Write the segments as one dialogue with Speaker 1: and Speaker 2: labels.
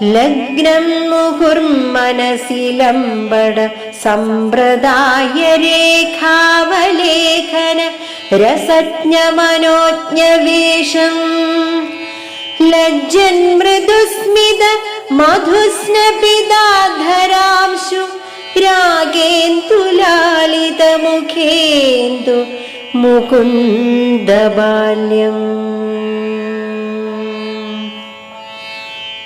Speaker 1: ലഗ്നം മുഹുർമനസിലംബട സമ്പ്രദായ രേഖാവലേഖന രസജ്ഞ മനോജ്ഞ വേഷം ലജ്ജൻ മൃദുസ്മിത മധുസ്നപിതാധരാംശു രാഗേന്ദുലാളിത മുഖേന്ദു മുകുന്ദബാല്യം.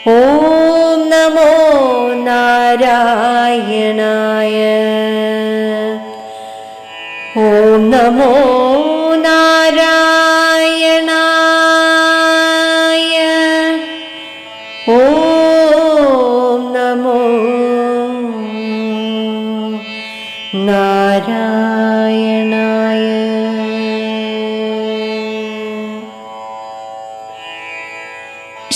Speaker 1: ഓം നമോ നാരായണായ. ഓം നമോ നാരായണായ. ഓം നമോ നാരായണായ.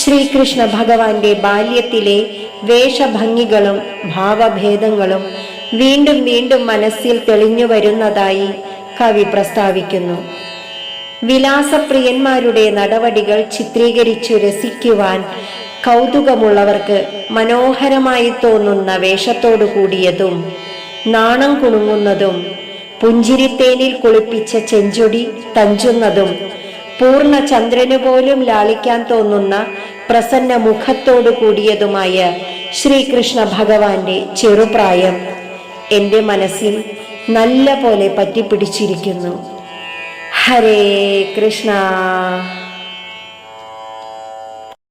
Speaker 1: ശ്രീകൃഷ്ണ ഭഗവാന്റെ ബാല്യത്തിലെ വേഷഭംഗികളും ഭാവഭേദങ്ങളും വീണ്ടും വീണ്ടും മനസ്സിൽ തെളിഞ്ഞു വരുന്നതായി കവി പ്രസ്താവിക്കുന്നു. വിലാസപ്രിയന്മാരുടെ നടപടികൾ ചിത്രീകരിച്ചു രസിക്കുവാൻ കൗതുകമുള്ളവർക്ക് മനോഹരമായി തോന്നുന്ന വേഷത്തോടു കൂടിയതും നാണം കുണുങ്ങുന്നതും പുഞ്ചിരിത്തേനിൽ കുളിപ്പിച്ച ചെഞ്ചൊടി തഞ്ചുന്നതും പൂർണ്ണ ചന്ദ്രന് പോലും ലാളിക്കാൻ തോന്നുന്ന പ്രസന്ന മുഖത്തോടു കൂടിയതുമായ ശ്രീകൃഷ്ണ ഭഗവാന്റെ ചെറുപ്രായം എൻ്റെ മനസ്സിൽ നല്ല പോലെ പറ്റിപ്പിടിച്ചിരിക്കുന്നു. ഹരേ കൃഷ്ണ.